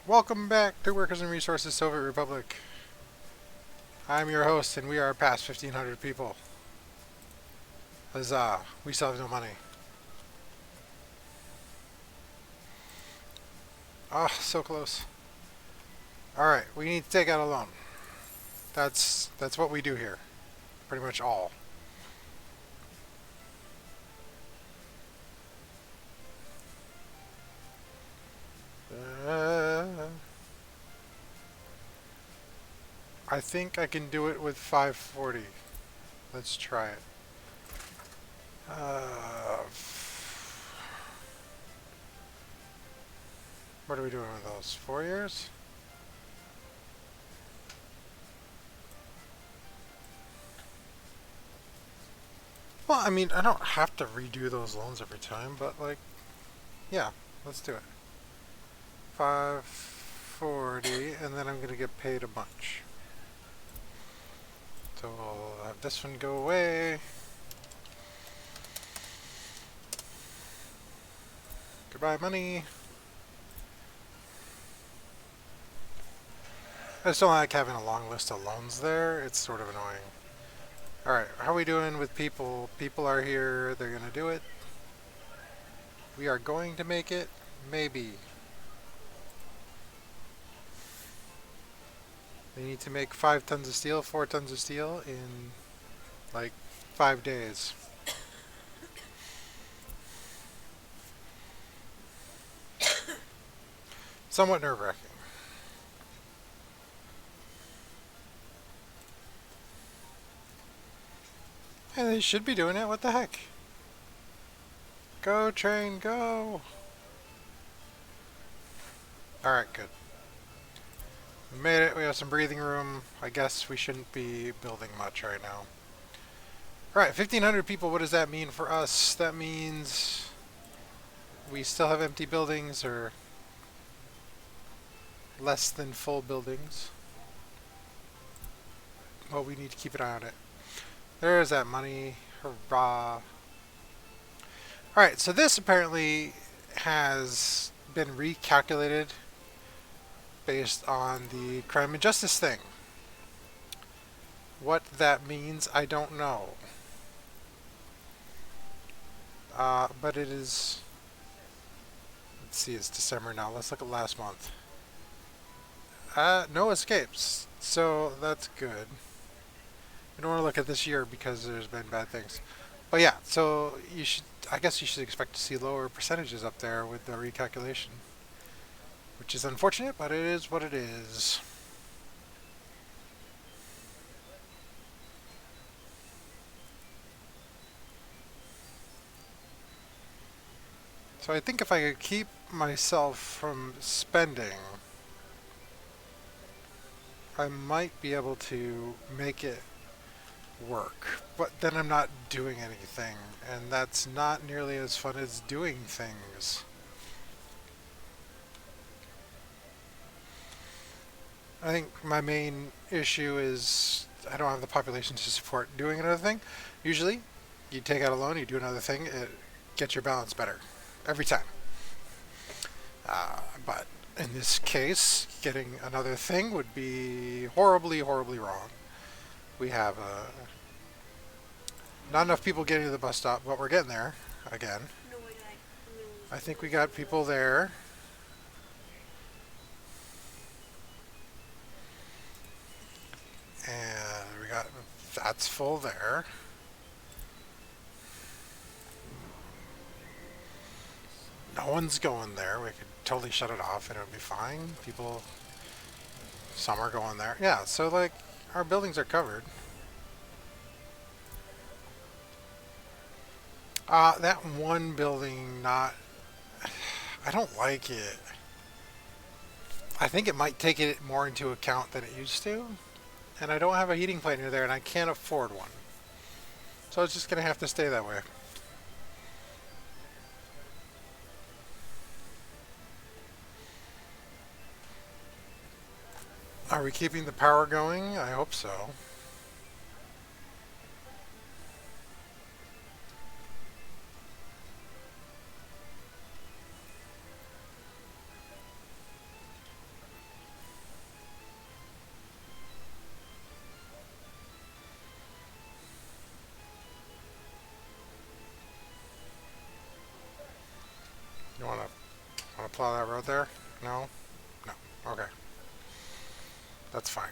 Welcome back to Workers and Resources Soviet Republic. I'm your host, and we are past 1,500 people. Huzzah, we still have no money. Ah, oh, so close. Alright, we need to take out a loan. That's what we do here. Pretty much all. Uh, I think I can do it with 540. Let's try it. What are we doing with those? 4 years? Well, I mean, I don't have to redo those loans every time, but like, yeah, let's do it. 540, and then I'm gonna get paid a bunch. So we'll have this one go away. Goodbye, money. I just don't like having a long list of loans there. It's sort of annoying. Alright, how are we doing with people? People are here. They're going to do it. We are going to make it. Maybe. They need to make 5 tons of steel, 4 tons of steel in like 5 days. Somewhat nerve-wracking. And they should be doing it. What the heck? Go, train, go! Alright, good. We made it. We have some breathing room. I guess we shouldn't be building much right now. Alright, 1,500 people. What does that mean for us? That means we still have empty buildings or less than full buildings. Well, we need to keep an eye on it. There's that money. Hurrah. Alright, so this apparently has been recalculated based on the crime and justice thing. What that means, I don't know. But it is... Let's see, it's December now. Let's look at last month. No escapes. So that's good. We don't want to look at this year because there's been bad things. But yeah, so you should, I guess you should expect to see lower percentages up there with the recalculation. Which is unfortunate, but it is what it is. So I think if I could keep myself from spending, I might be able to make it work. But then I'm not doing anything, and that's not nearly as fun as doing things. I think my main issue is I don't have the population to support doing another thing. Usually, you take out a loan, you do another thing, it gets your balance better. Every time. But in this case, getting another thing would be horribly, horribly wrong. We have not enough people getting to the bus stop, but we're getting there again. I think we got people there. And we got, that's full there. No one's going there. We could totally shut it off and it would be fine. People, some are going there. Yeah, so like our buildings are covered. That one building, not, I don't like it. I think it might take it more into account than it used to. And I don't have a heating plant near there and I can't afford one. So it's just going to have to stay that way. Are we keeping the power going? I hope so. plow that road there? No? No. Okay. That's fine.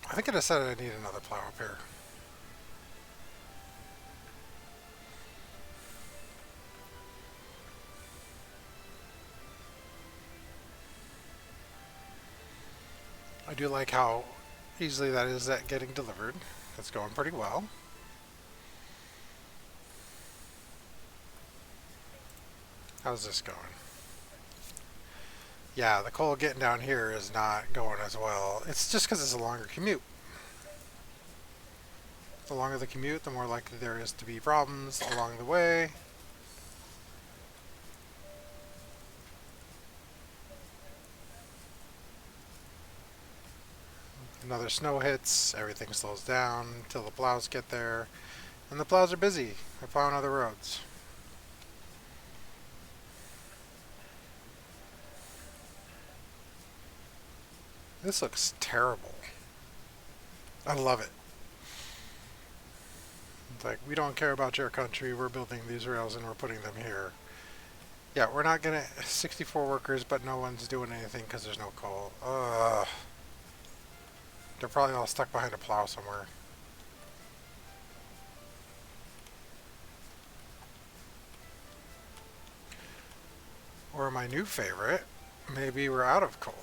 I think I said I need another plow up here. I do like how easily that is at getting delivered. It's going pretty well. How's this going? Yeah, the coal getting down here is not going as well. It's just because it's a longer commute. The longer the commute, the more likely there is to be problems along the way. Another snow hits, everything slows down until the plows get there. And the plows are busy. They're plowing other roads. This looks terrible. I love it. It's like, we don't care about your country. We're building these rails and we're putting them here. Yeah, we're not gonna... 64 workers, but no one's doing anything because there's no coal. Ugh. They're probably all stuck behind a plow somewhere. Or my new favorite, maybe we're out of coal.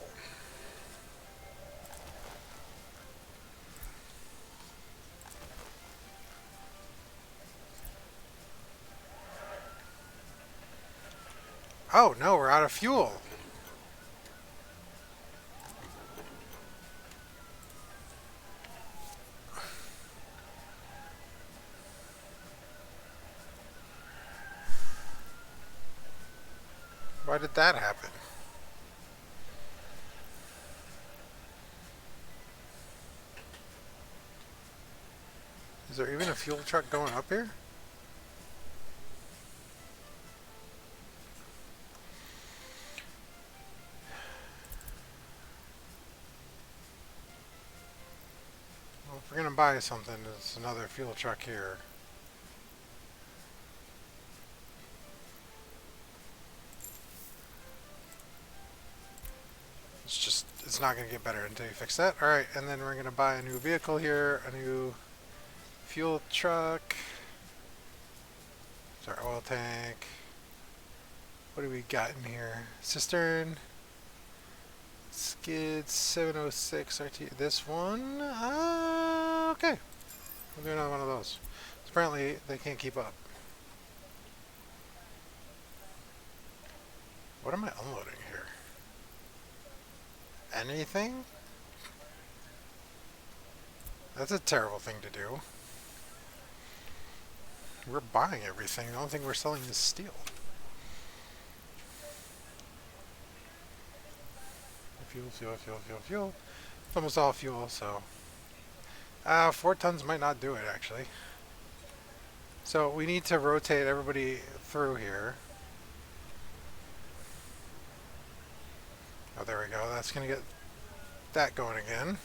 Oh no, we're out of fuel. Why did that happen? Is there even a fuel truck going up here? Well, if we're gonna buy something, it's another fuel truck here. It's not going to get better until you fix that. Alright, and then we're going to buy a new vehicle here, a new fuel truck. It's our oil tank. What do we got in here? Cistern. Skid 706 RT. This one? Okay. We'll do another one of those. Apparently, they can't keep up. What am I unloading here? Anything? That's a terrible thing to do. We're buying everything. The only thing we're selling is steel. Fuel, fuel, fuel, fuel, fuel. It's almost all fuel, so... 4 tons might not do it, actually. So we need to rotate everybody through here. Oh, there we go. That's going to get that going again.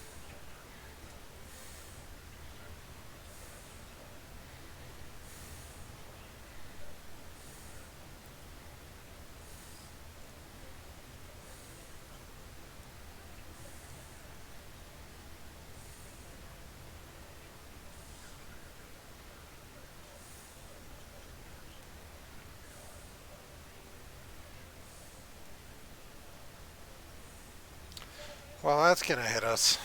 Well, that's going to hit us.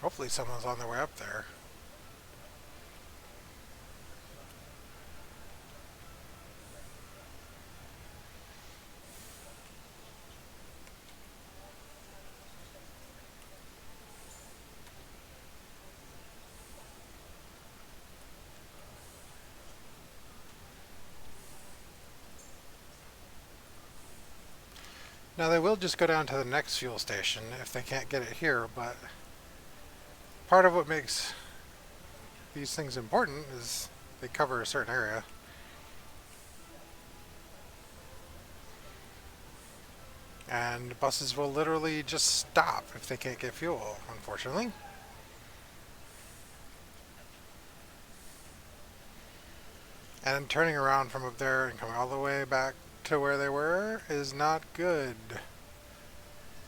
Hopefully someone's on their way up there. Now they will just go down to the next fuel station if they can't get it here, but part of what makes these things important is they cover a certain area. And buses will literally just stop if they can't get fuel, unfortunately. And turning around from up there and coming all the way back to where they were is not good.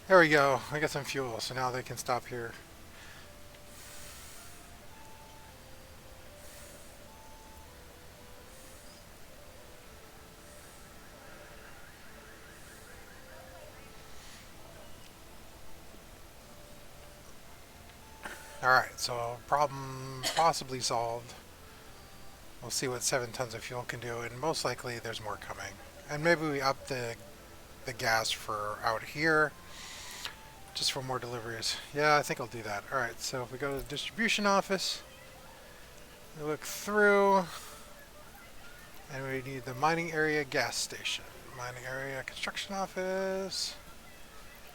There we go. I got some fuel, so now they can stop here. Alright, so problem possibly solved. We'll see what 7 tons of fuel can do, and most likely there's more coming. And maybe we up the gas for out here, just for more deliveries. Yeah, I think I'll do that. Alright, so if we go to the distribution office, we look through, and we need the mining area gas station. Mining area construction office,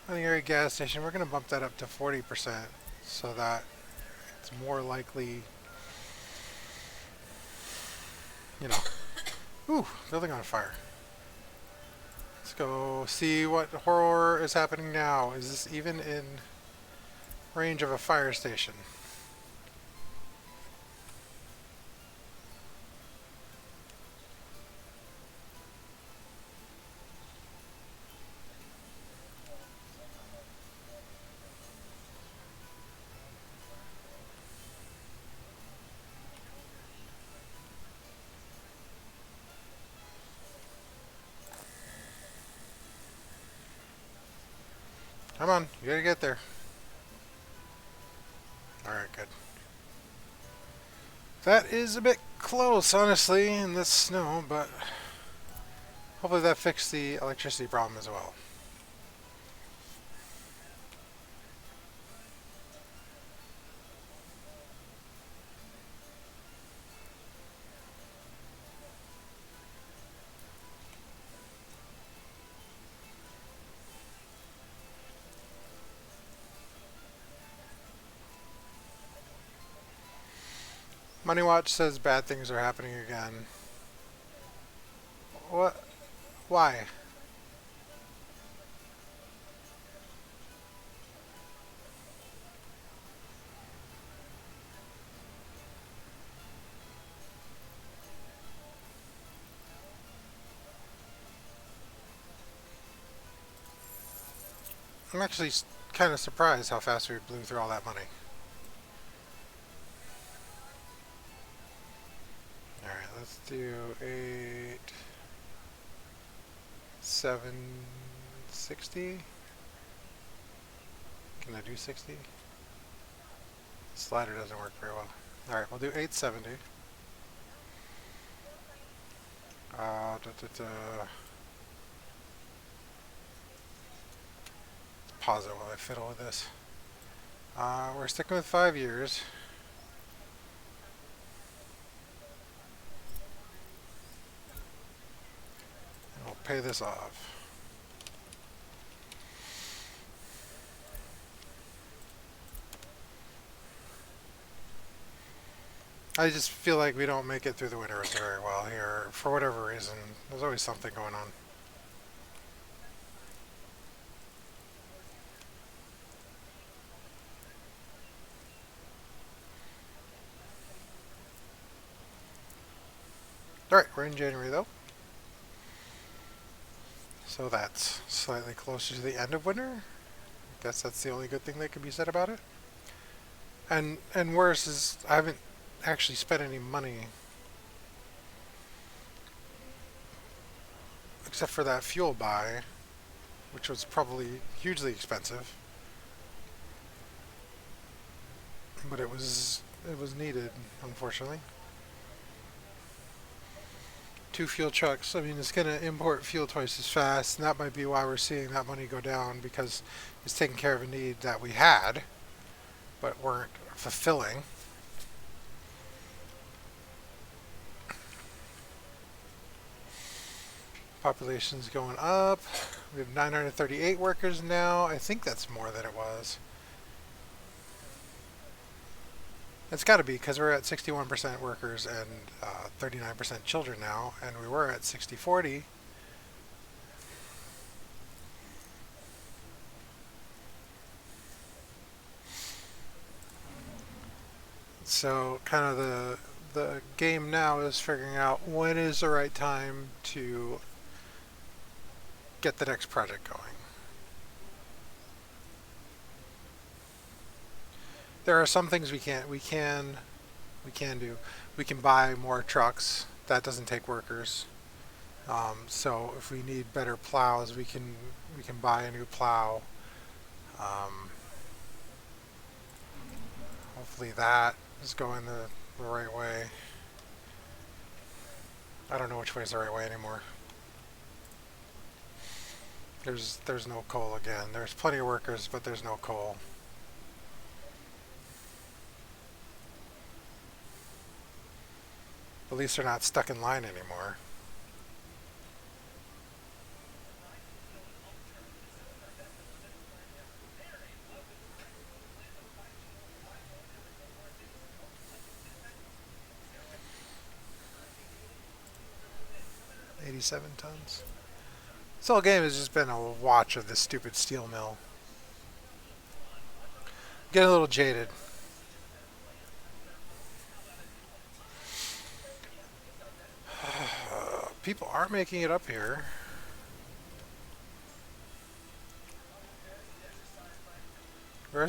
mining area gas station. We're going to bump that up to 40% so that it's more likely, you know. Ooh, building on fire. Let's go see what horror is happening now. Is this even in range of a fire station? Come on, you gotta get there. Alright, good. That is a bit close, honestly, in this snow, but hopefully that fixed the electricity problem as well. Money Watch says bad things are happening again. What? Why? I'm actually kind of surprised how fast we blew through all that money. Alright, let's do 760. Can I do 60? Slider doesn't work very well. Alright, we'll do 870. Da, da, da. Pause it while I fiddle with this. We're sticking with 5 years. And we'll pay this off. I just feel like we don't make it through the winter very well here, for whatever reason. There's always something going on. Alright, we're in January though. So that's slightly closer to the end of winter. I guess that's the only good thing that could be said about it. And worse is I haven't actually spent any money except for that fuel buy, which was probably hugely expensive. But it was needed, unfortunately. 2 fuel trucks. I mean, it's going to import fuel twice as fast, and that might be why we're seeing that money go down, because it's taking care of a need that we had, but weren't fulfilling. Population's going up. We have 938 workers now. I think that's more than it was. It's got to be, because we're at 61% workers and 39% children now, and we were at 60-40. So kind of the game now is figuring out when is the right time to get the next project going. There are some things we can do. We can buy more trucks. That doesn't take workers. So if we need better plows, we can buy a new plow. Um, Hopefully that is going the right way. I don't know which way is the right way anymore. There's no coal again. There's plenty of workers, but there's no coal. At least they're not stuck in line anymore. $87 tons. This whole game has just been a watch of this stupid steel mill. Getting a little jaded. People are making it up here. We're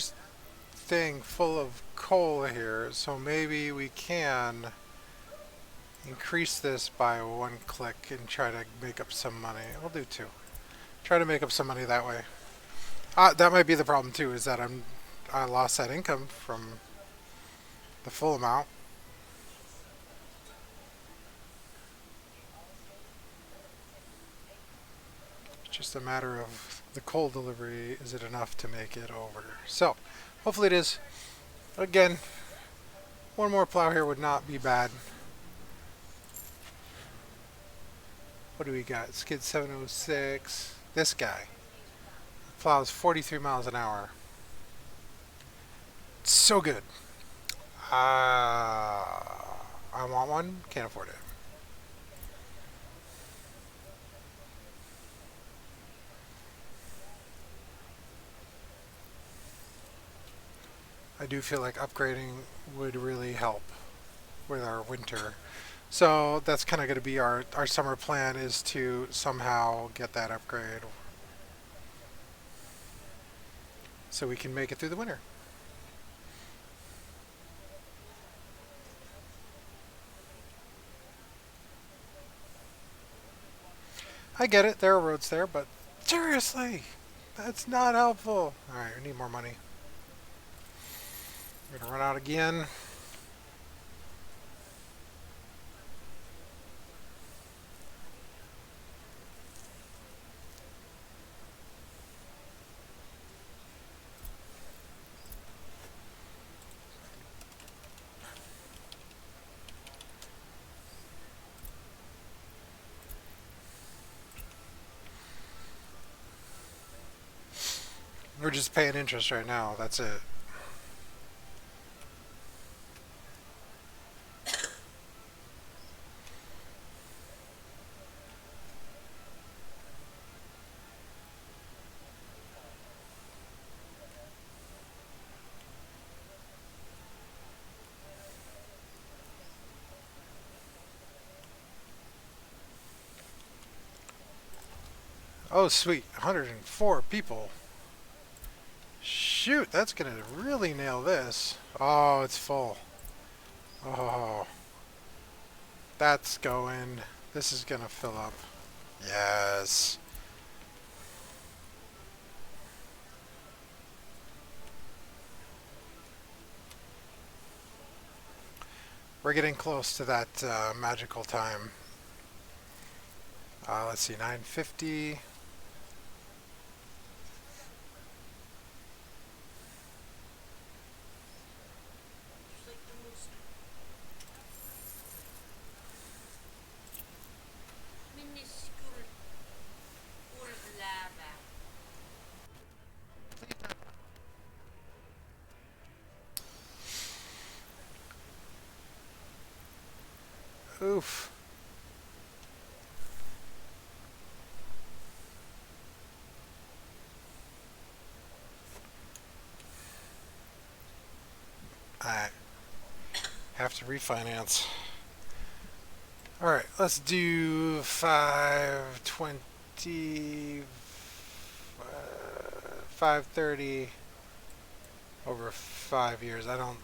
staying full of coal here, so maybe we can increase this by one click and try to make up some money. We'll do two. Try to make up some money that way. That might be the problem too, is that I lost that income from the full amount. It's just a matter of the coal delivery. Is it enough to make it over? So, hopefully it is. Again, one more plow here would not be bad. What do we got? Skid 706. This guy plows 43 miles an hour. So good. I want one. Can't afford it. I do feel like upgrading would really help with our winter. So that's kind of going to be our summer plan, is to somehow get that upgrade so we can make it through the winter. I get it, there are roads there, but seriously, that's not helpful. Alright, we need more money. We're going to run out again. We're just paying interest right now, that's it. Oh, sweet. 104 people. Shoot, that's going to really nail this. Oh, it's full. Oh, that's going. This is going to fill up. Yes. We're getting close to that magical time. Let's see, 950. Oof. Alright. have to refinance. Alright, let's do 520, 530 over 5 years. I don't,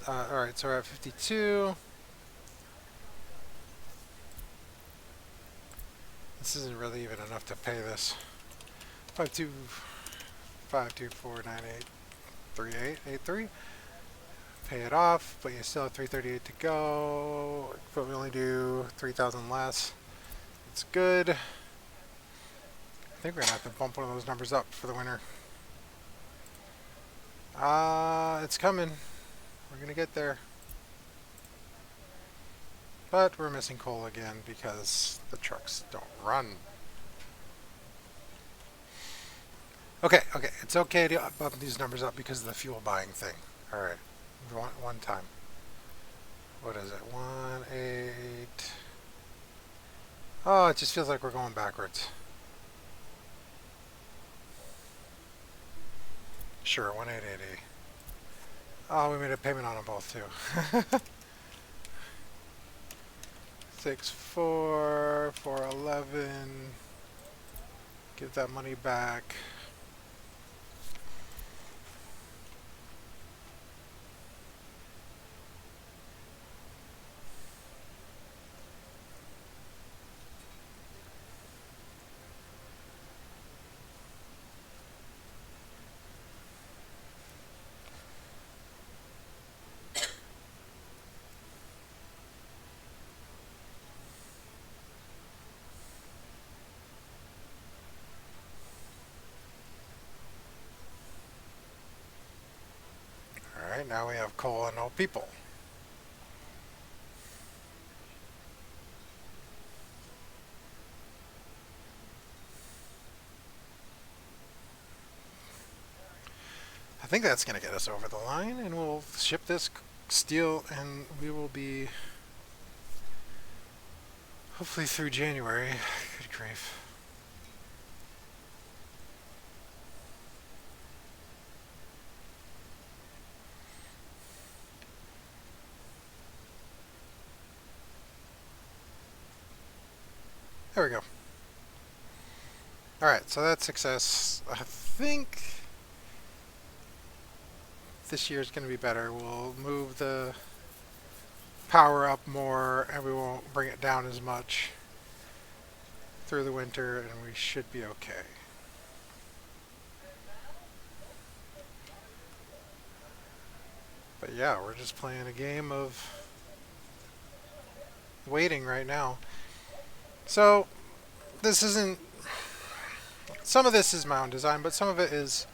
alright, so we're at 52. This isn't really even enough to pay this. 52524983883. Pay it off, but you still have 338 to go. But we only do 3,000 less. It's good. I think we're gonna have to bump one of those numbers up for the winter. It's coming. We're gonna get there. But we're missing coal again because the trucks don't run. Okay, it's okay to bump these numbers up because of the fuel buying thing. Alright, one time. What is it? 1, 8. Oh, it just feels like we're going backwards. Sure, 1880. Oh, we made a payment on them both too. 64, 411. Give that money back. Alright, now we have coal and no people. I think that's going to get us over the line, and we'll ship this steel, and we will be hopefully through January. Good grief. There we go. Alright, so that's success. I think this year is going to be better. We'll move the power up more and we won't bring it down as much through the winter, and we should be okay. But yeah, we're just playing a game of waiting right now. So this isn't, some of this is my own design, but some of it is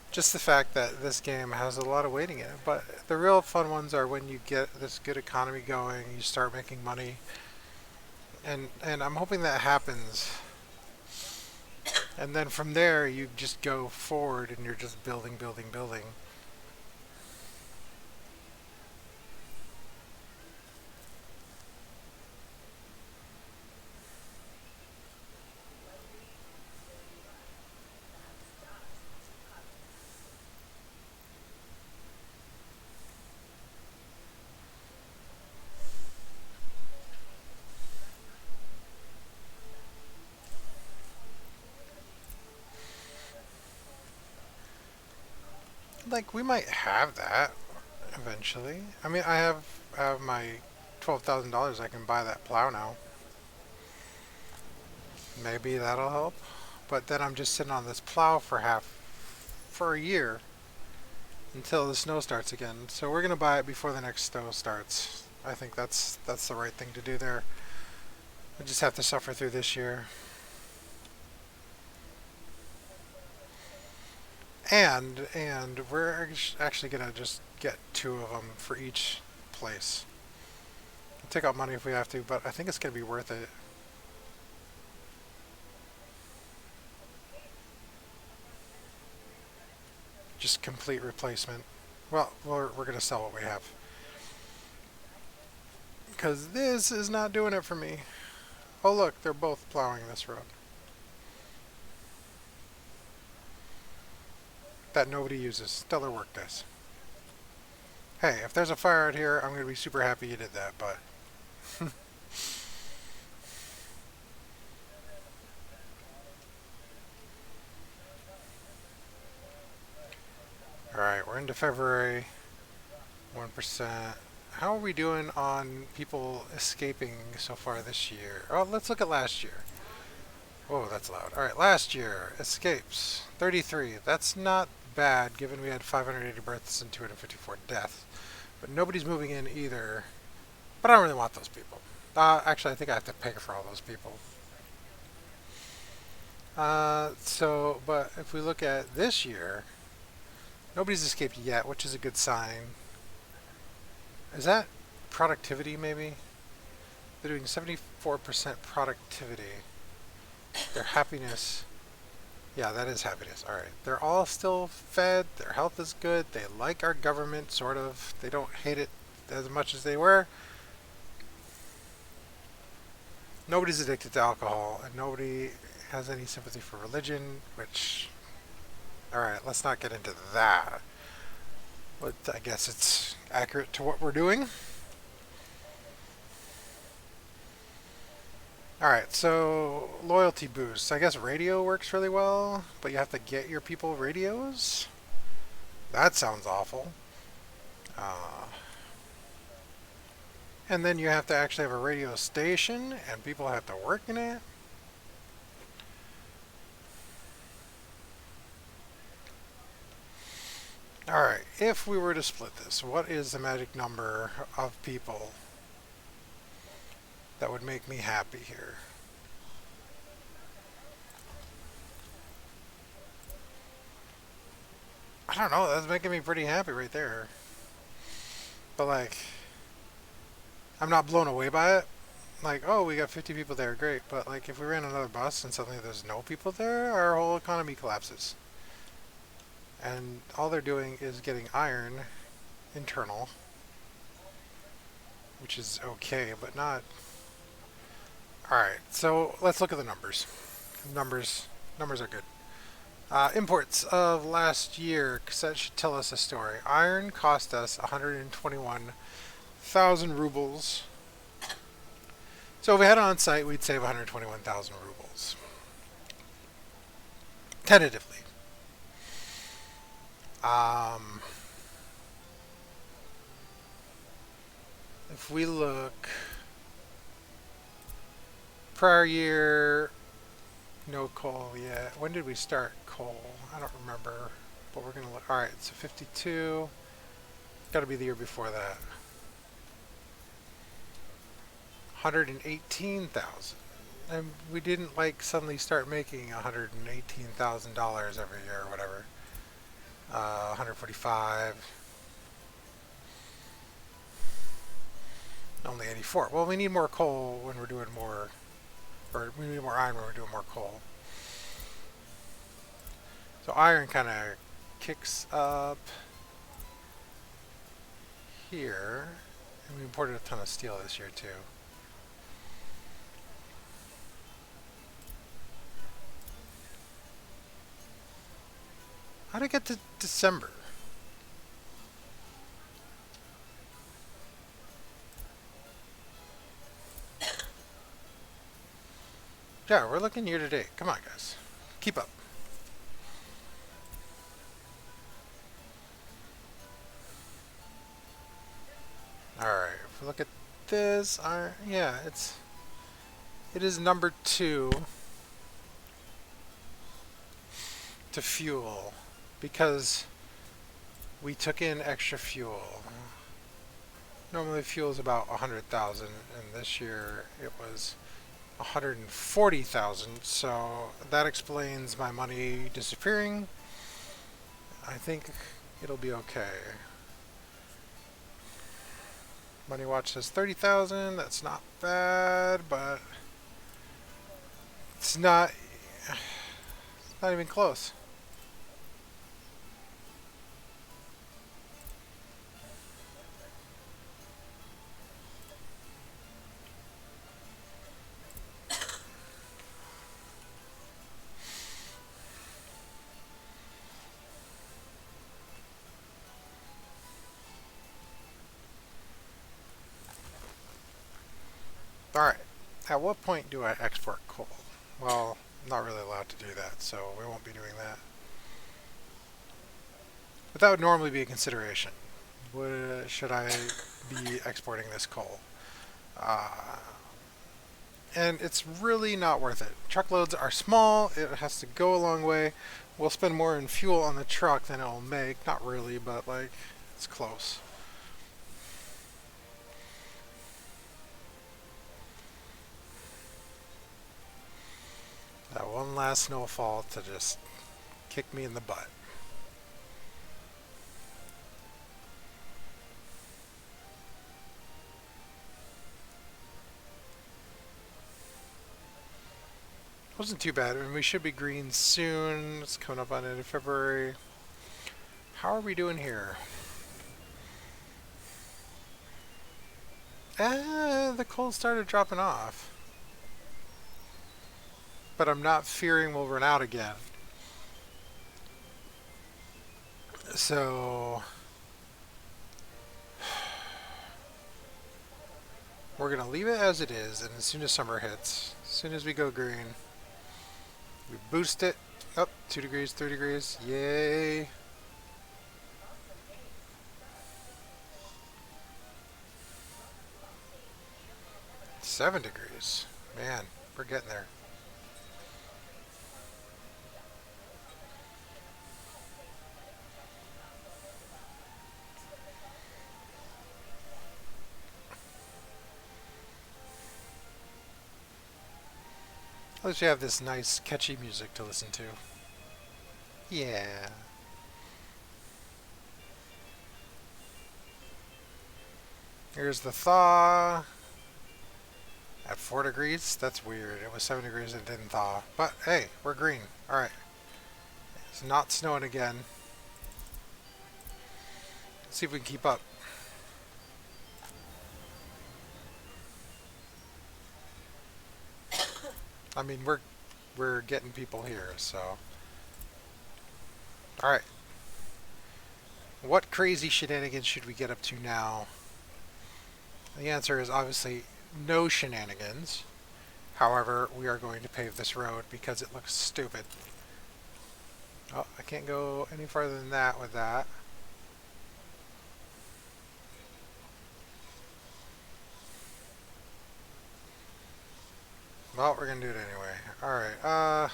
just the fact that this game has a lot of waiting in it. But the real fun ones are when you get this good economy going, you start making money, and I'm hoping that happens. And then from there you just go forward and you're just building. Like, we might have that eventually. I mean, I have my $12,000. I can buy that plow now. Maybe that'll help. But then I'm just sitting on this plow for a year until the snow starts again. So we're gonna buy it before the next snow starts. I think that's the right thing to do there. We just have to suffer through this year. And we're actually gonna just get 2 of them for each place. We'll take out money if we have to, but I think it's gonna be worth it. Just complete replacement. Well, we're gonna sell what we have, because this is not doing it for me. Oh look, they're both plowing this road that nobody uses. Stellar work, guys. Hey, if there's a fire out here, I'm going to be super happy you did that, but... Alright, we're into February. 1%. How are we doing on people escaping so far this year? Oh, let's look at last year. Whoa, that's loud. Alright, last year, escapes. 33. That's not bad, given we had 580 births and 254 deaths. But nobody's moving in either. But I don't really want those people. Actually, I think I have to pay for all those people. But if we look at this year, nobody's escaped yet, which is a good sign. Is that productivity, maybe? They're doing 74% productivity. Their happiness. Yeah, that is happiness. All right. They're all still fed. Their health is good. They like our government, sort of. They don't hate it as much as they were. Nobody's addicted to alcohol, and nobody has any sympathy for religion, which. All right, let's not get into that. But I guess it's accurate to what we're doing. Alright, so loyalty boosts. I guess radio works really well, but you have to get your people radios? That sounds awful. Uh, and then you have to actually have a radio station, and people have to work in it. Alright, if we were to split this, what is the magic number of people that would make me happy here? I don't know, that's making me pretty happy right there. But like, I'm not blown away by it. Like, oh, we got 50 people there, great. But like, if we ran another bus and suddenly there's no people there, our whole economy collapses. And all they're doing is getting iron internal, which is okay, but not. All right, so let's look at the numbers. Numbers are good. Imports of last year, because that should tell us a story. Iron cost us 121,000 rubles. So if we had it on site, we'd save 121,000 rubles. Tentatively. If we look prior year, no coal yet. When did we start coal? I don't remember, but we're gonna look. All right, so 52. Got to be the year before that. 118,000. And we didn't like suddenly start making $118,000 every year or whatever. 145. Only 84. Well, we need more coal when we're doing more, or we need more iron when we're doing more coal. So iron kind of kicks up here. And we imported a ton of steel this year too. How did it get to December? Yeah, we're looking year to date. Come on, guys. Keep up. Alright, if we look at this, yeah, it is number 2 to fuel because we took in extra fuel. Normally fuel is about 100,000 and this year it was 140,000, so that explains my money disappearing. I think it'll be okay. Money Watch says 30,000. That's not bad, but it's not even close. Alright, at what point do I export coal? Well, I'm not really allowed to do that, so we won't be doing that. But that would normally be a consideration. Should I be exporting this coal? And it's really not worth it. Truckloads are small, it has to go a long way. We'll spend more in fuel on the truck than it'll make. Not really, but like, it's close. That one last snowfall to just kick me in the butt. Wasn't too bad. I mean, we should be green soon. It's coming up on end of February. How are we doing here? The coal started dropping off. But I'm not fearing we'll run out again. So we're going to leave it as it is, and as soon as summer hits, as soon as we go green, we boost it up 2 degrees, 3 degrees. Yay. Seven degrees. Man, we're getting there. At least we have this nice, catchy music to listen to. Yeah. Here's the thaw. At 4 degrees? That's weird. It was 7 degrees and it didn't thaw. But hey, we're green. Alright. It's not snowing again. Let's see if we can keep up. I mean, we're getting people here, so. Alright. What crazy shenanigans should we get up to now? The answer is obviously no shenanigans. However, we are going to pave this road because it looks stupid. Oh, I can't go any farther than that with that. Well, we're going to do it anyway. Alright,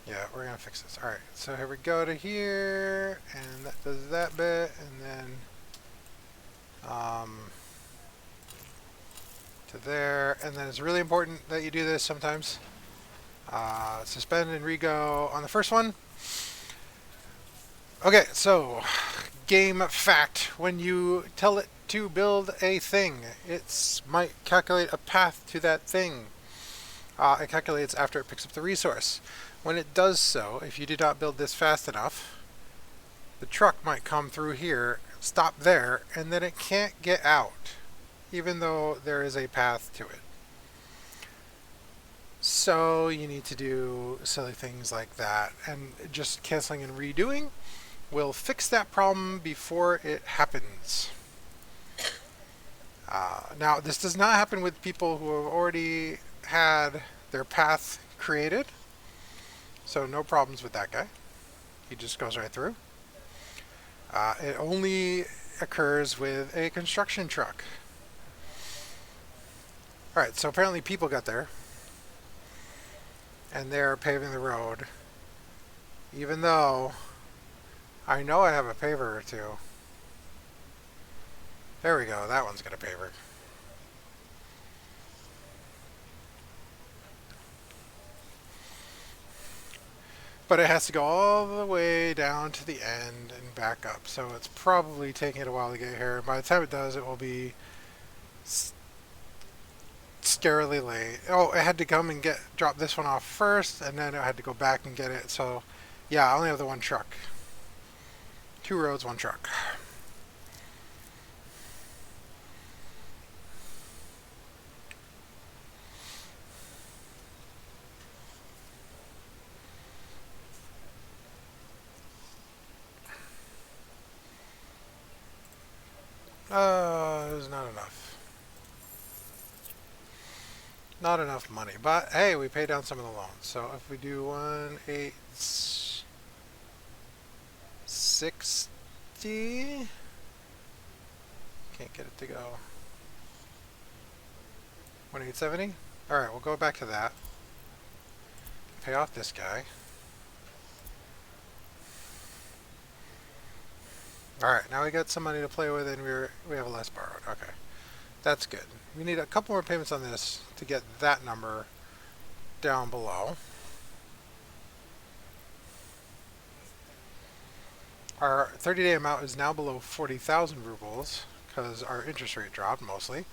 yeah, we're going to fix this. Alright, so here we go to here, and that does that bit, and then to there, and then it's really important that you do this sometimes. Suspend and re-go on the first one. Okay, so game fact: when you tell it to build a thing, it might calculate a path to that thing. It calculates after it picks up the resource. When it does so, if you do not build this fast enough, the truck might come through here, stop there, and then it can't get out, even though there is a path to it. So you need to do silly things like that, and just canceling and redoing will fix that problem before it happens. Now, this does not happen with people who have already had their path created, so no problems with that guy. He just goes right through. It only occurs with a construction truck. Alright, so apparently people got there, and they're paving the road, even though I know I have a paver or two. There we go, that one's got a paver. But it has to go all the way down to the end and back up, so it's probably taking it a while to get here. By the time it does, it will be scarily late. Oh, it had to come and drop this one off first, and then it had to go back and get it. So, yeah, I only have the one truck. 2 roads, 1 truck. Not enough money, but hey, we pay down some of the loans. So if we do 1,860, can't get it to go. 1,870. All right, we'll go back to that. Pay off this guy. All right, now we got some money to play with, and we have less borrowed. Okay, that's good. We need a couple more payments on this to get that number down below. Our 30-day amount is now below 40,000 rubles because our interest rate dropped mostly.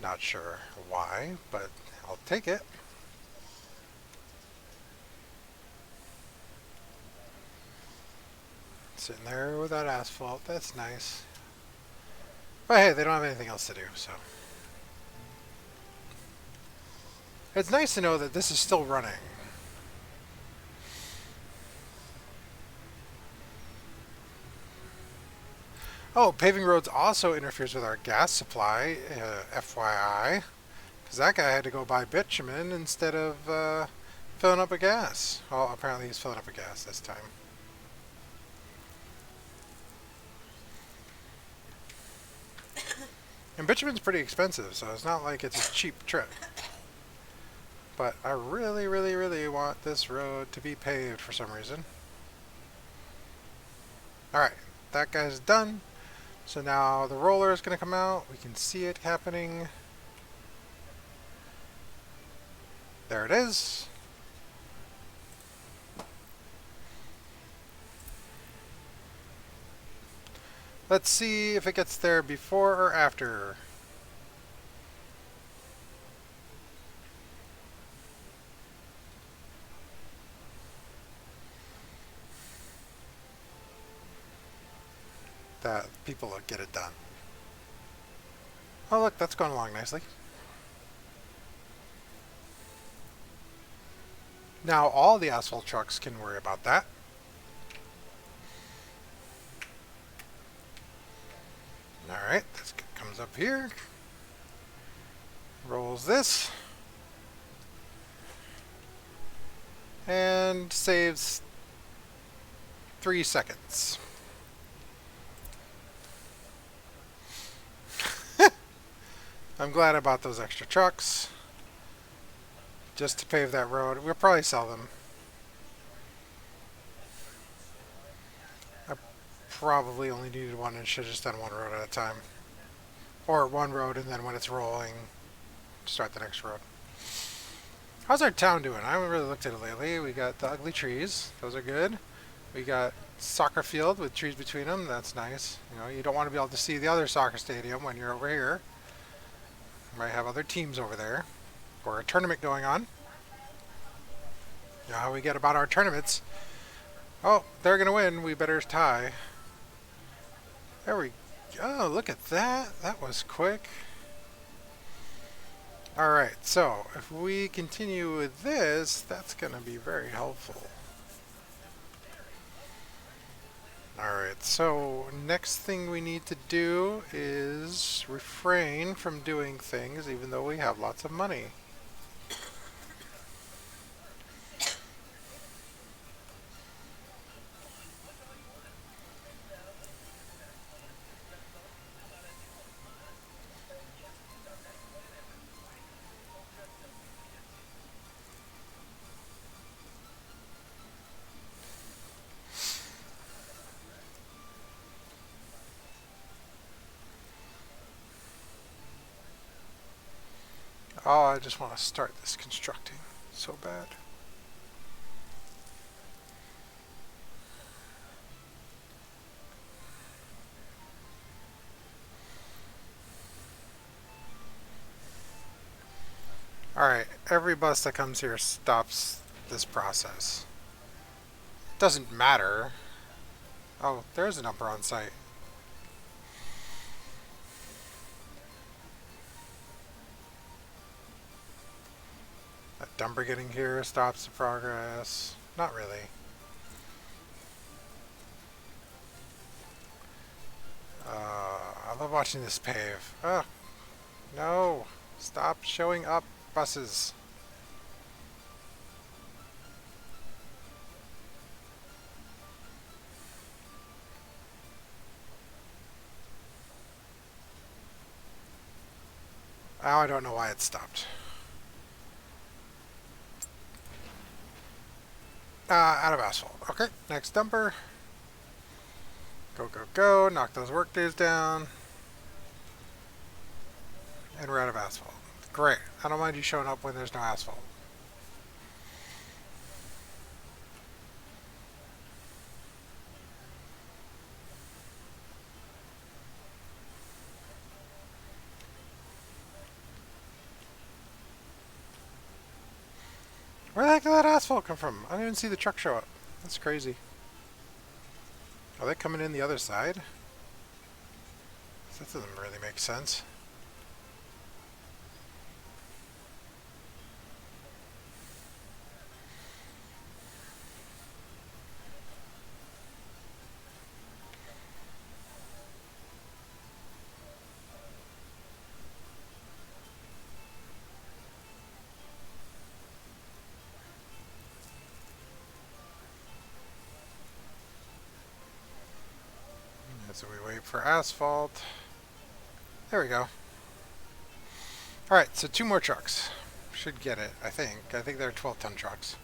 Not sure why, but I'll take it. Sitting there without asphalt, that's nice. But hey, they don't have anything else to do, so. It's nice to know that this is still running. Oh, paving roads also interferes with our gas supply, FYI. Because that guy had to go buy bitumen instead of filling up a gas. Well, apparently he's filling up a gas this time. And bitumen's pretty expensive, so it's not like it's a cheap trip. But I really, really, really want this road to be paved for some reason. Alright, that guy's done. So now the roller is going to come out. We can see it happening. There it is. Let's see if it gets there before or after. That people will get it done. Oh look, that's going along nicely. Now all the asphalt trucks can worry about that. Alright, this comes up here. Rolls this. And saves 3 seconds. I'm glad I bought those extra trucks. Just to pave that road. We'll probably sell them. I probably only needed one and should have just done one road at a time. Or one road and then when it's rolling, start the next road. How's our town doing? I haven't really looked at it lately. We got the ugly trees. Those are good. We got soccer field with trees between them. That's nice. You know, you don't want to be able to see the other soccer stadium when you're over here. You might have other teams over there. Or a tournament going on. You know how we get about our tournaments. Oh, they're going to win. We better tie. There we go. Look at that. That was quick. Alright, so if we continue with this, that's going to be very helpful. Alright, so next thing we need to do is refrain from doing things even though we have lots of money. Oh, I just want to start this constructing so bad. Alright, every bus that comes here stops this process. Doesn't matter. Oh, there's a number on site. That dumper getting here stops the progress. Not really. I love watching this pave. Oh, no. Stop showing up Buses. Oh, I don't know why it stopped. Out of asphalt. Okay, next dumper. Go, go, go. Knock those work days down. And we're out of asphalt. Great. I don't mind you showing up when there's no asphalt. Where the heck did that asphalt come from? I didn't even see the truck show up. That's crazy. Are they coming in the other side? That doesn't really make sense. As we wait for asphalt. There we go. Alright, so 2 more trucks. Should get it, I think. I think they're 12-ton trucks.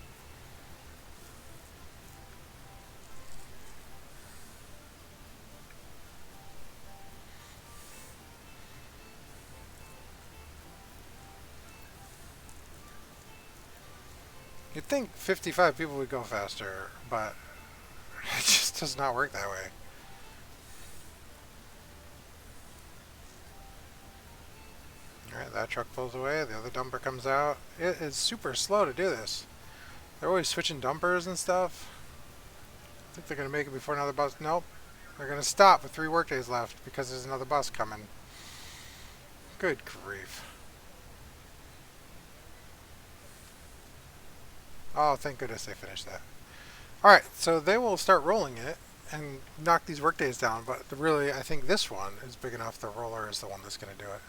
You'd think 55 people would go faster, but it just does not work that way. Alright, that truck pulls away, the other dumper comes out. It is super slow to do this. They're always switching dumpers and stuff. I think they're going to make it before another bus. Nope. They're going to stop with 3 workdays left because there's another bus coming. Good grief. Oh, thank goodness they finished that. Alright, so they will start rolling it and knock these workdays down, but really, I think this one is big enough the roller is the one that's going to do it.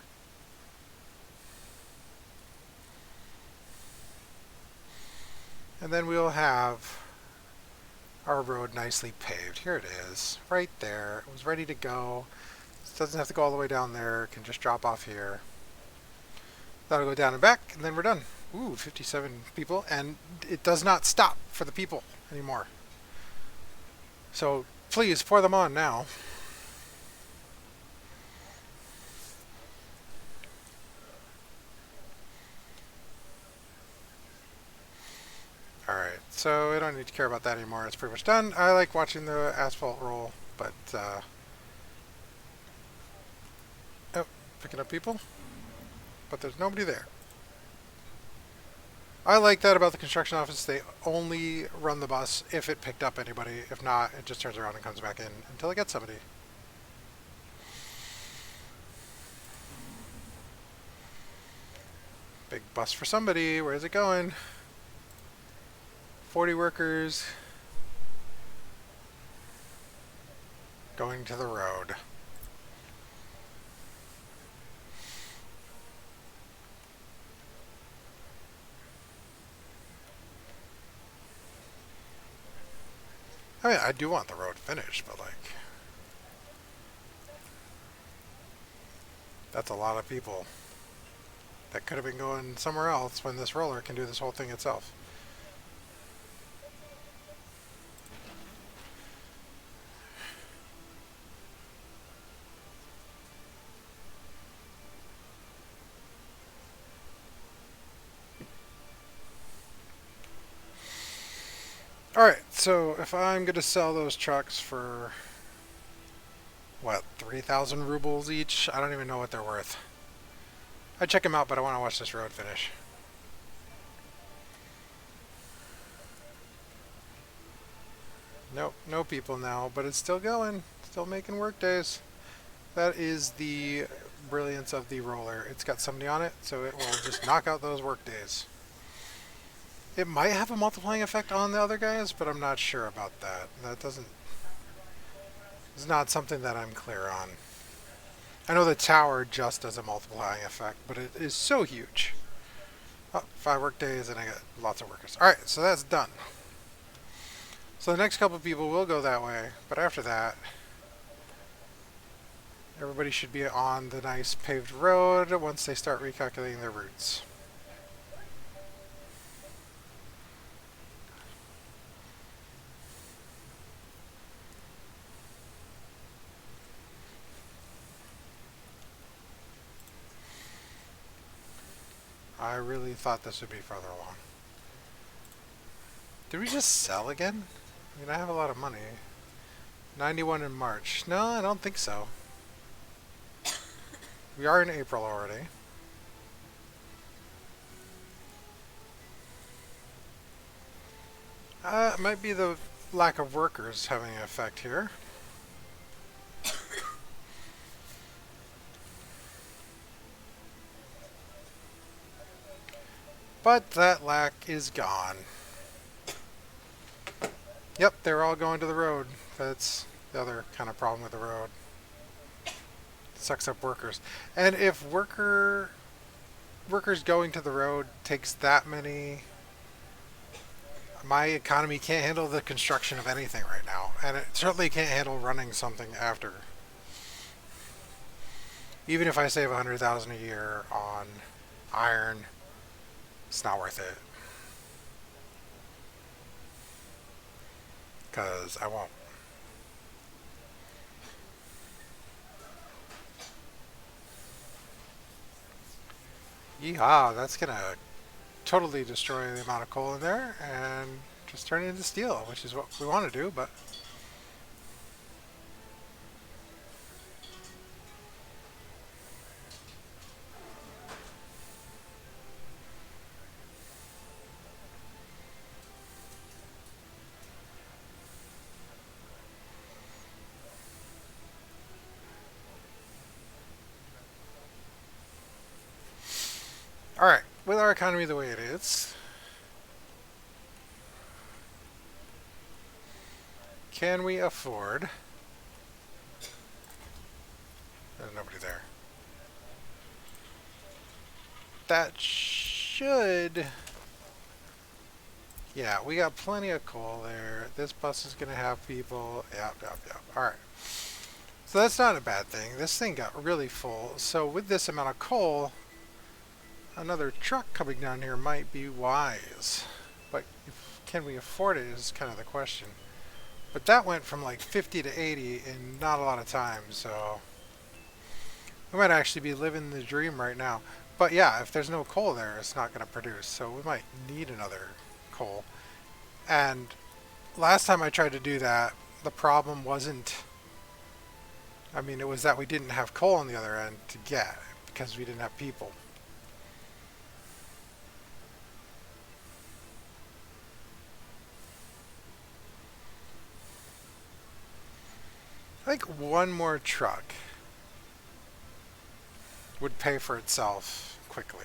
And then we'll have our road nicely paved. Here it is, right there. It was ready to go. It doesn't have to go all the way down there. It can just drop off here. That'll go down and back, and then we're done. Ooh, 57 people, and it does not stop for the people anymore. So please pour them on now. Alright, so we don't need to care about that anymore. It's pretty much done. I like watching the asphalt roll, but oh, picking up people. But there's nobody there. I like that about the construction office. They only run the bus if it picked up anybody. If not, it just turns around and comes back in until it gets somebody. Big bus for somebody. Where's it going? 40 workers going to the road. I mean, I do want the road finished, but like, that's a lot of people that could have been going somewhere else when this roller can do this whole thing itself. Alright, so if I'm going to sell those trucks for, what, 3,000 rubles each? I don't even know what they're worth. I'd check them out, but I want to watch this road finish. Nope, no people now, but it's still going. Still making work days. That is the brilliance of the roller. It's got somebody on it, so it will just knock out those work days. It might have a multiplying effect on the other guys, but I'm not sure about that. That doesn't... It's not something that I'm clear on. I know the tower just does a multiplying effect, but it is so huge. Oh, 5 work days and I got lots of workers. Alright, so that's done. So the next couple of people will go that way, but after that, everybody should be on the nice paved road once they start recalculating their routes. I really thought this would be farther along. Did we just sell again? I mean, I have a lot of money. 91 in March. No, I don't think so. We are in April already. It might be the lack of workers having an effect here. But that lack is gone. Yep, they're all going to the road. That's the other kind of problem with the road. It sucks up workers. And if workers going to the road takes that many, my economy can't handle the construction of anything right now. And it certainly can't handle running something after. Even if I save 100,000 a year on iron, it's not worth it. Because I won't. Yeehaw, that's gonna totally destroy the amount of coal in there and just turn it into steel, which is what we want to do, but alright, with our economy the way it is, can we afford... There's nobody there. That should... Yeah, we got plenty of coal there. This bus is going to have people. Yep. Alright. So that's not a bad thing. This thing got really full. So with this amount of coal, another truck coming down here might be wise. But can we afford it is kind of the question. But that went from like 50 to 80 in not a lot of time, so we might actually be living the dream right now. But yeah, if there's no coal there, it's not going to produce, so we might need another coal. And last time I tried to do that, the problem wasn't... I mean, it was that we didn't have coal on the other end to get, because we didn't have people. I think one more truck would pay for itself quickly.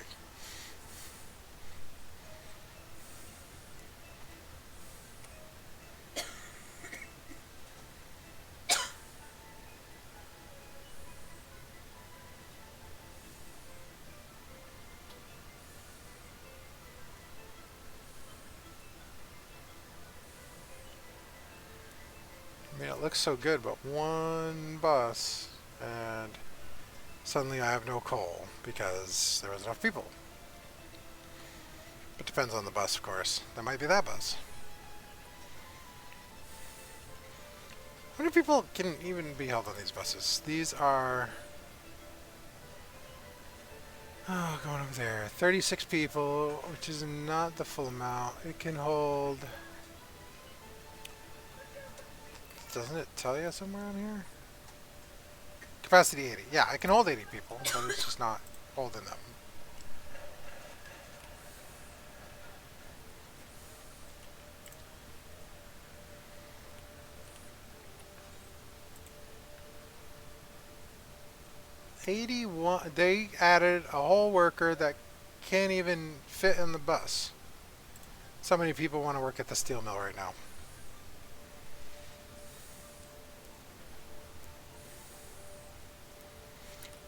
I mean, it looks so good, but one bus, and suddenly I have no coal because there was enough people. It depends on the bus, of course. That might be that bus. How many people can even be held on these buses? These are... Oh, going over there. 36 people, which is not the full amount. It can hold... Doesn't it tell you somewhere on here? Capacity 80. Yeah, I can hold 80 people, but it's just not holding them. They added a whole worker that can't even fit in the bus. So many people want to work at the steel mill right now.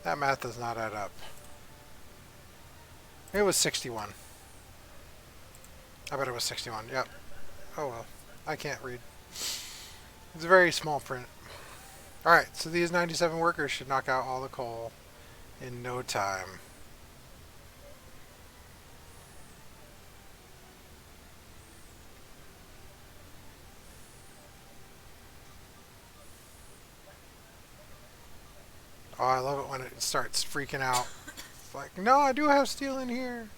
That math does not add up. It was 61. I bet it was 61. Yep. Oh well. I can't read. It's a very small print. Alright, so these 97 workers should knock out all the coal in no time. Oh, I love it when it starts freaking out. It's like, no, I do have steel in here.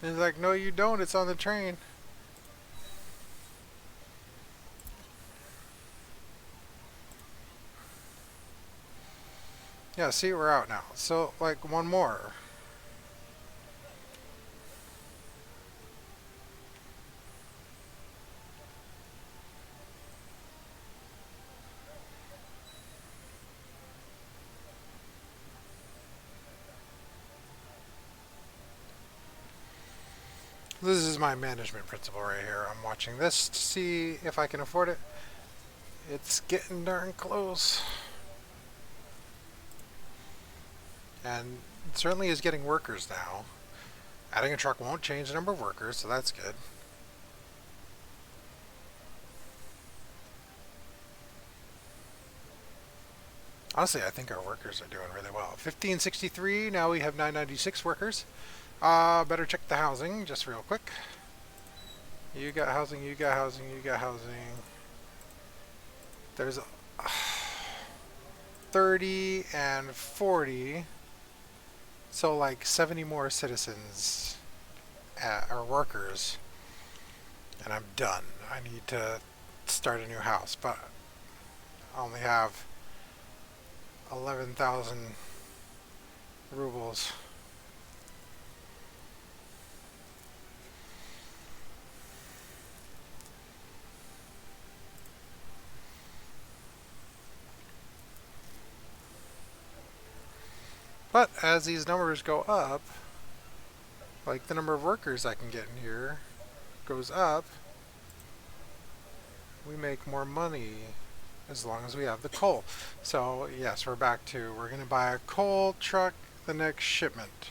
And it's like, no, you don't. It's on the train. Yeah, see, we're out now. So, like, one more. This is my management principle right here. I'm watching this to see if I can afford it. It's getting darn close. And it certainly is getting workers now. Adding a truck won't change the number of workers, so that's good. Honestly, I think our workers are doing really well. 1563, now we have 996 workers. Better check the housing just real quick. You got housing, you got housing, you got housing. There's 30 and 40. So like 70 more citizens or workers. And I'm done. I need to start a new house, but I only have 11,000 rubles. But as these numbers go up, like the number of workers I can get in here goes up, we make more money as long as we have the coal. So yes, we're going to buy a coal truck the next shipment.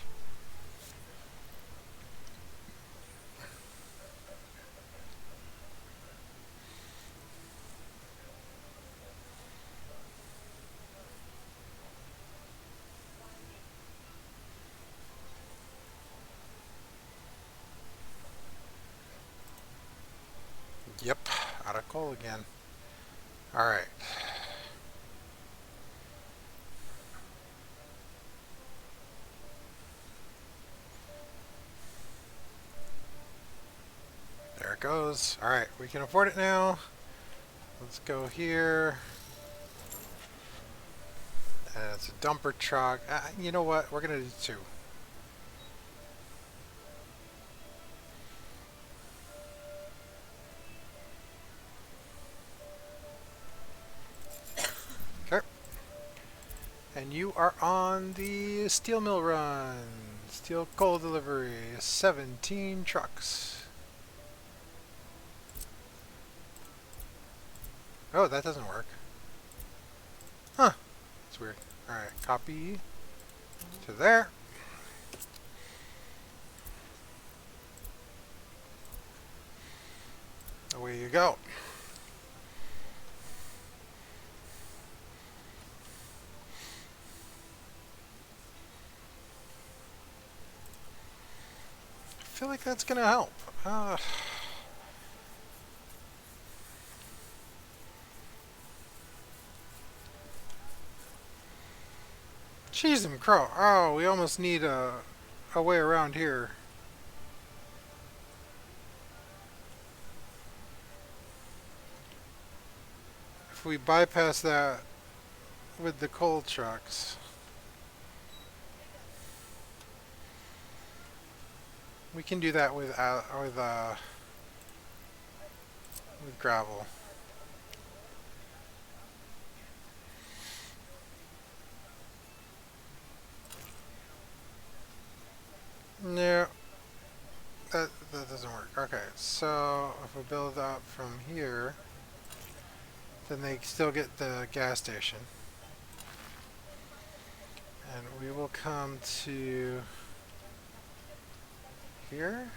Yep, out of coal again. Alright. There it goes. Alright, we can afford it now. Let's go here. And it's a dumper truck. You know what? We're going to do two. Okay. And you are on the steel mill run. Steel coal delivery. 17 trucks. Oh, that doesn't work. Huh. That's weird. Alright, copy to there. Away you go. I feel like that's gonna help. Cheese and crow. Oh, we almost need a way around here. If we bypass that with the coal trucks. We can do that with gravel. No, that doesn't work. Okay, so if we build up from here, then they still get the gas station. And we will come to here.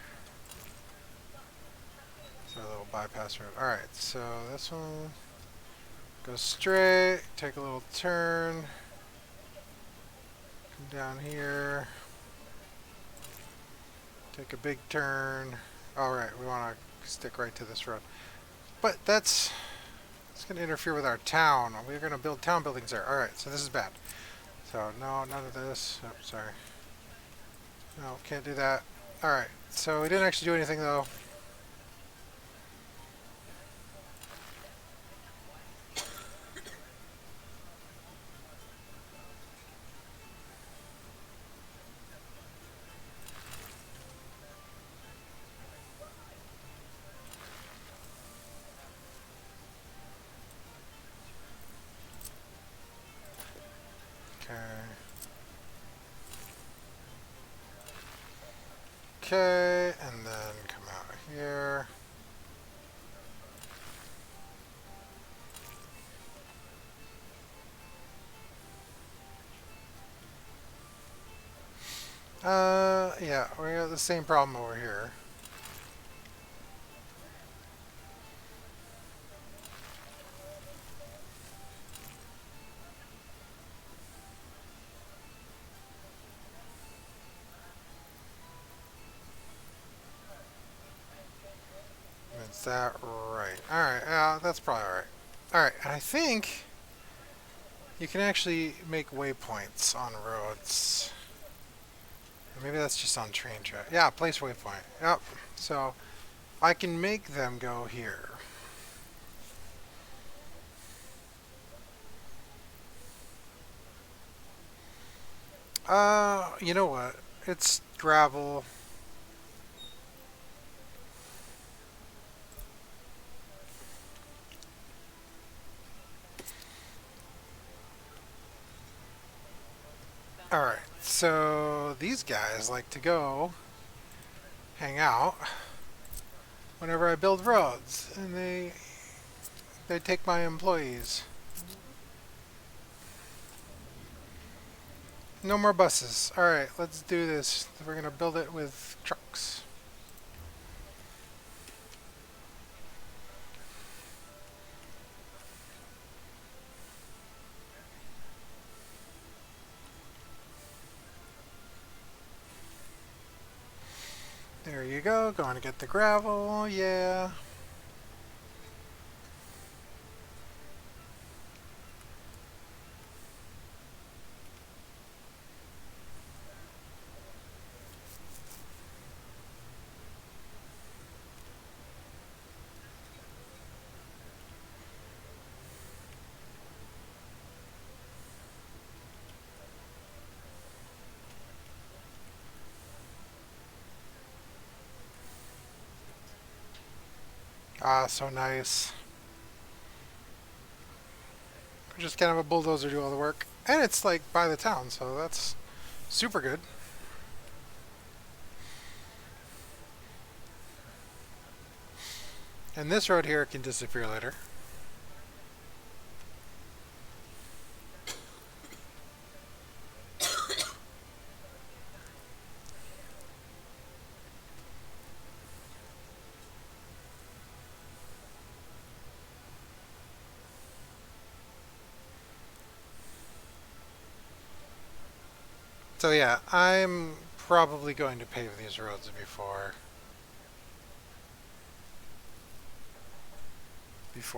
Through a little bypass road. Alright, so this one goes straight, take a little turn, come down here, take a big turn. Alright, we want to stick right to this road. But it's going to interfere with our town. We're going to build town buildings there. Alright, so this is bad. So, no, none of this. Oh, sorry. No, can't do that. Alright, so we didn't actually do anything though. Okay. Okay, and then come out here. Yeah, we got the same problem over here. Is that right? Alright, that's probably alright. Alright, I think you can actually make waypoints on roads. Maybe that's just on train track. Yeah, place waypoint. Yep. So I can make them go here. You know what? It's gravel. Alright, so these guys like to go hang out whenever I build roads, and they take my employees. No more buses. Alright, let's do this. We're gonna build it with trucks. There you go, going to get the gravel, yeah. Ah, so nice. We just can't have a bulldozer do all the work. And it's like by the town, so that's super good. And this road here can disappear later. So yeah, I'm probably going to pave these roads before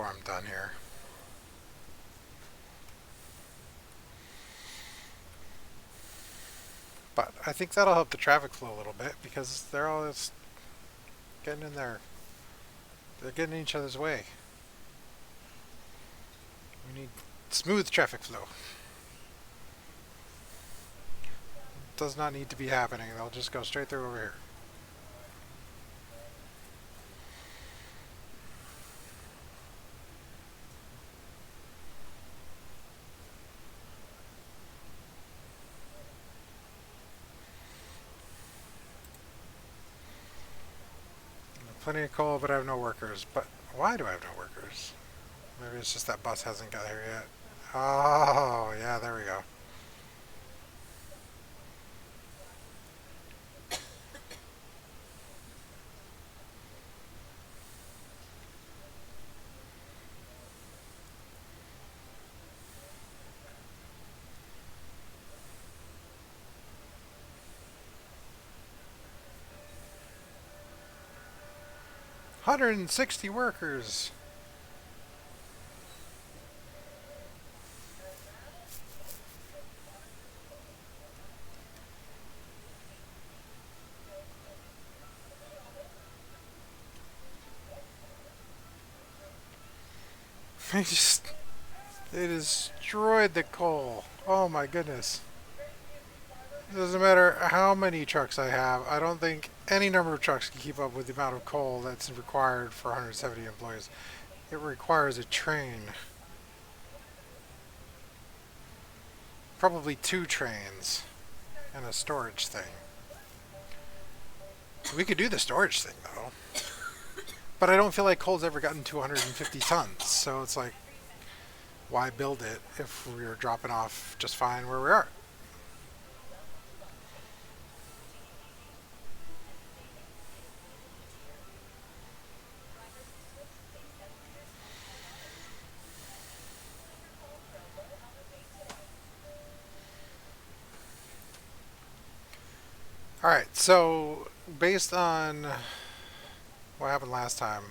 I'm done here. But I think that'll help the traffic flow a little bit because they're all just getting in there. They're getting in each other's way. We need smooth traffic flow. It does not need to be happening. They'll just go straight through over here. Plenty of coal, but I have no workers. But why do I have no workers? Maybe it's just that bus hasn't got here yet. Oh, yeah, there we go. 160 workers. They destroyed the coal. Oh my goodness. It doesn't matter how many trucks I have, I don't think any number of trucks can keep up with the amount of coal that's required for 170 employees. It requires a train. Probably 2 trains and a storage thing. We could do the storage thing though. But I don't feel like coal's ever gotten to 150 tons, so it's like, why build it if we're dropping off just fine where we are? Alright, so based on what happened last time,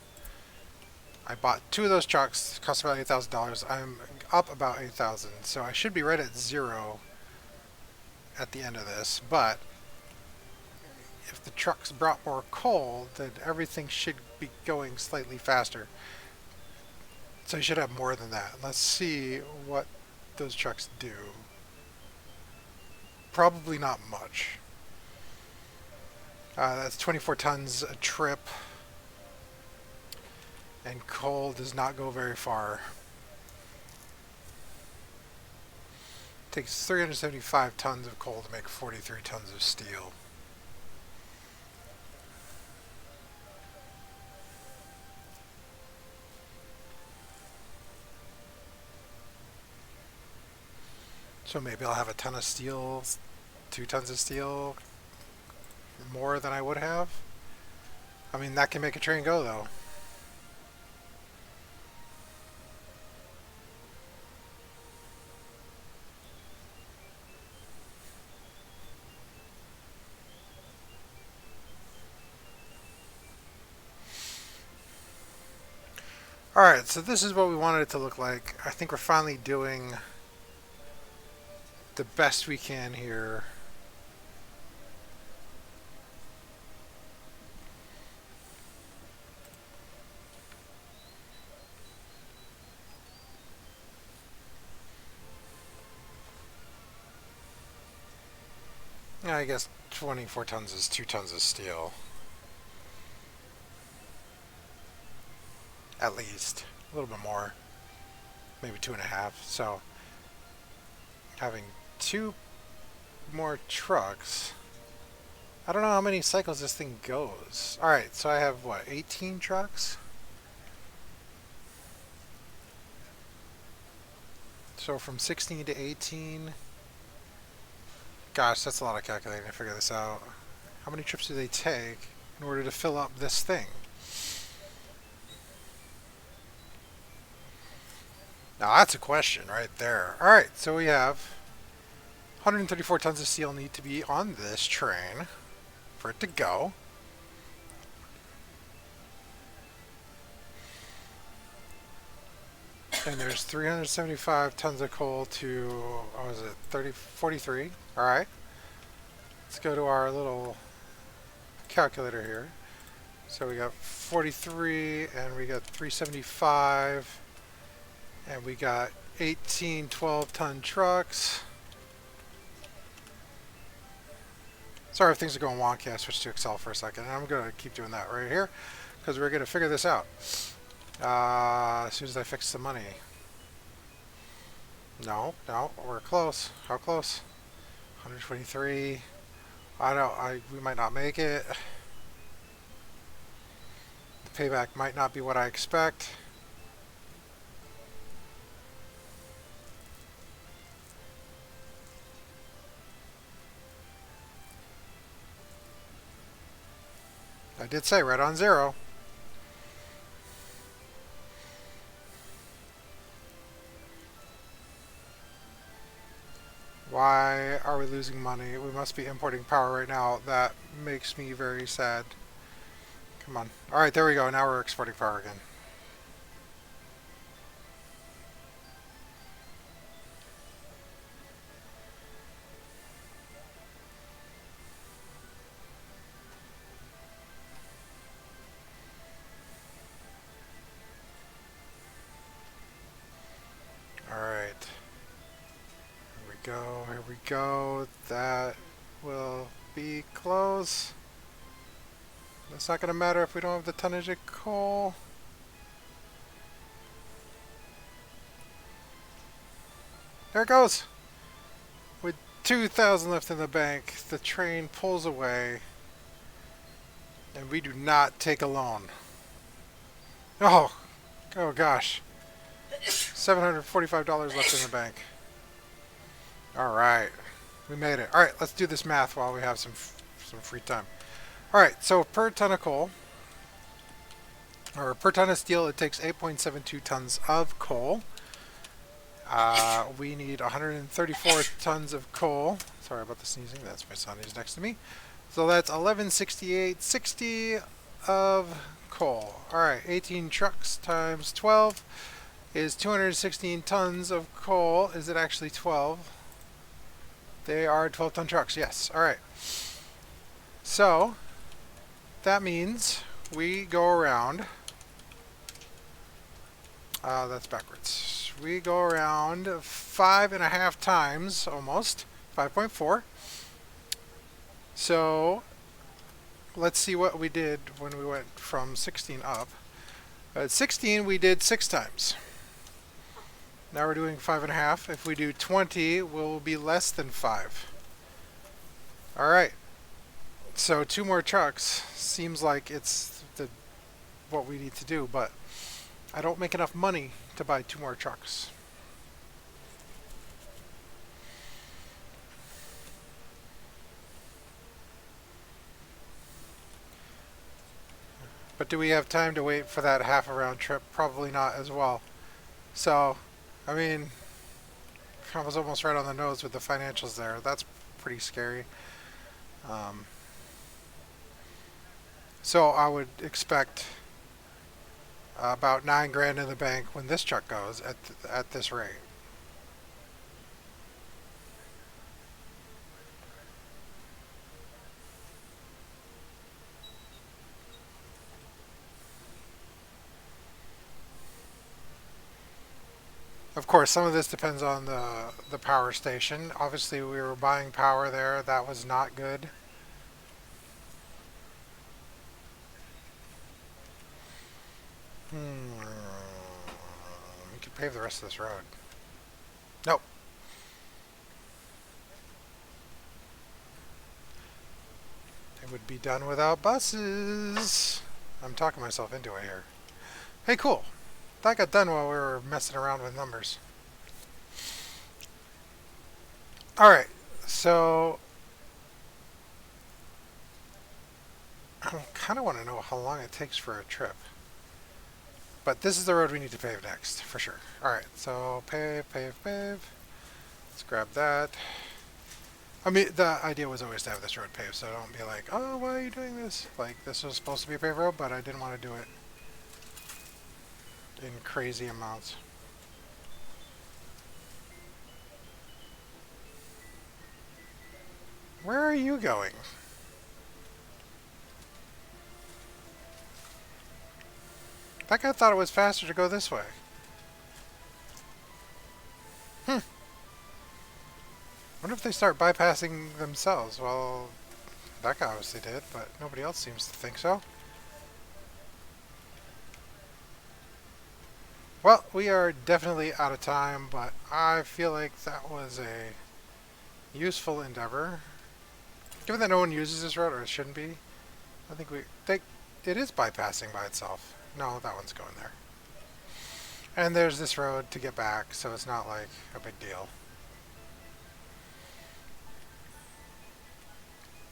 I bought 2 of those trucks, cost about $8,000. I'm up about 8,000, so I should be right at 0 at the end of this, but if the trucks brought more coal, then everything should be going slightly faster. So you should have more than that. Let's see what those trucks do. Probably not much. That's 24 tons a trip. And coal does not go very far. It takes 375 tons of coal to make 43 tons of steel. So maybe I'll have a ton of steel, 2 tons of steel, more than I would have. I mean, that can make a train go though. Alright, so this is what we wanted it to look like. I think we're finally doing the best we can here. Yeah, I guess 24 tons is 2 tons of steel. At least. A little bit more. Maybe 2.5. So, having 2 more trucks. I don't know how many cycles this thing goes. Alright, so I have, what, 18 trucks? So from 16 to 18... Gosh, that's a lot of calculating to figure this out. How many trips do they take in order to fill up this thing? Now that's a question right there. Alright, so we have 134 tons of steel need to be on this train for it to go. And there's 375 tons of coal to, what was it, 43. Alright. Let's go to our little calculator here. So we got 43, and we got 375, and we got 18 12-ton trucks. Sorry if things are going wonky, I switched to Excel for a second, and I'm going to keep doing that right here, because we're going to figure this out. As soon as I fix the money. No, we're close. How close? 123. We might not make it. The payback might not be what I expect. I did say right on 0. Why are we losing money? We must be importing power right now. That makes me very sad. Come on. Alright, there we go. Now we're exporting power again. Alright. Here we go. Here we go. That will be close. It's not going to matter if we don't have the tonnage of coal. There it goes! With 2,000 left in the bank, the train pulls away, and we do not take a loan. Oh! Oh gosh. $745 left in the bank. Alright. We made it. Alright, let's do this math while we have some free time. Alright, so per ton of coal, or per ton of steel, it takes 8.72 tons of coal. We need 134 tons of coal. Sorry about the sneezing. That's my son. He's next to me. So that's 1168.60 of coal. Alright, 18 trucks times 12 is 216 tons of coal. Is it actually 12? They are 12-ton trucks, yes. Alright. So, that means we go around... that's backwards. We go around 5.5 times, almost. 5.4. So, let's see what we did when we went from 16 up. At 16, we did 6 times. Now we're doing 5.5. If we do 20, we'll be less than 5. Alright. So 2 more trucks seems like it's what we need to do, but I don't make enough money to buy 2 more trucks. But do we have time to wait for that half a round trip? Probably not as well. So, I mean, I was almost right on the nose with the financials there. That's pretty scary. So I would expect about 9 grand in the bank when this truck goes at this rate. Of course, some of this depends on the power station. Obviously, we were buying power there. That was not good. We could pave the rest of this road. Nope. It would be done without buses. I'm talking myself into it here. Hey, cool. That got done while we were messing around with numbers. Alright, so I kind of want to know how long it takes for a trip. But this is the road we need to pave next, for sure. Alright, so pave, pave, pave. Let's grab that. I mean, the idea was always to have this road paved, so don't be like, oh, why are you doing this? Like, this was supposed to be a paved road, but I didn't want to do it in crazy amounts. Where are you going? That guy thought it was faster to go this way. Wonder if they start bypassing themselves. Well, that guy obviously did, but nobody else seems to think so. Well, we are definitely out of time, but I feel like that was a useful endeavor. Given that no one uses this road, or it shouldn't be, I think it is bypassing by itself. No, that one's going there. And there's this road to get back, so it's not like a big deal.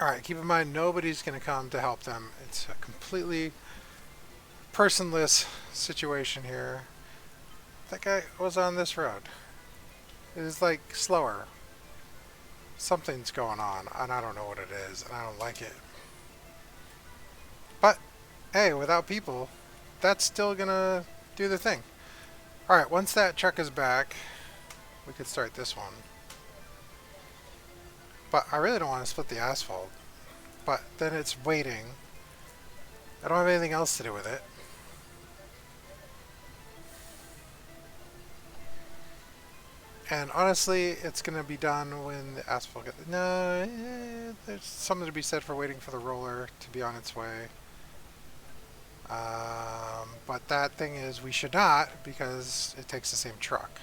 Alright, keep in mind, nobody's going to come to help them. It's a completely personless situation here. That guy was on this road. It is like slower. Something's going on, and I don't know what it is, and I don't like it. But hey, without people, that's still gonna do the thing. All right, once that truck is back, we could start this one. But I really don't want to split the asphalt. But then it's waiting. I don't have anything else to do with it. And honestly, it's going to be done when the asphalt gets... No, there's something to be said for waiting for the roller to be on its way. But that thing is, we should not, because it takes the same truck.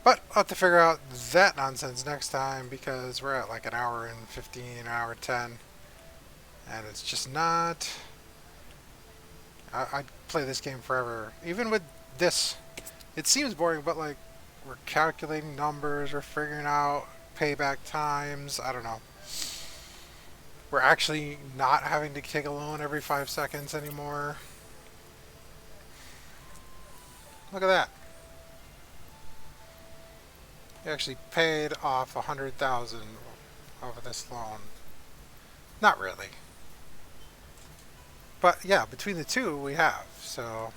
But I'll have to figure out that nonsense next time, because we're at like an hour and 15, an hour 10. And it's just not... I'd play this game forever. Even with this, it seems boring, but like, we're calculating numbers, we're figuring out payback times, I don't know. We're actually not having to take a loan every 5 seconds anymore. Look at that. He actually paid off 100,000 over this loan. Not really. But yeah, between the two we have, so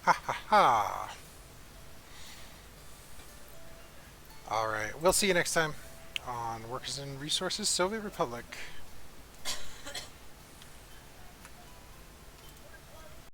ha ha ha. Alright, we'll see you next time on Workers and Resources Soviet Republic.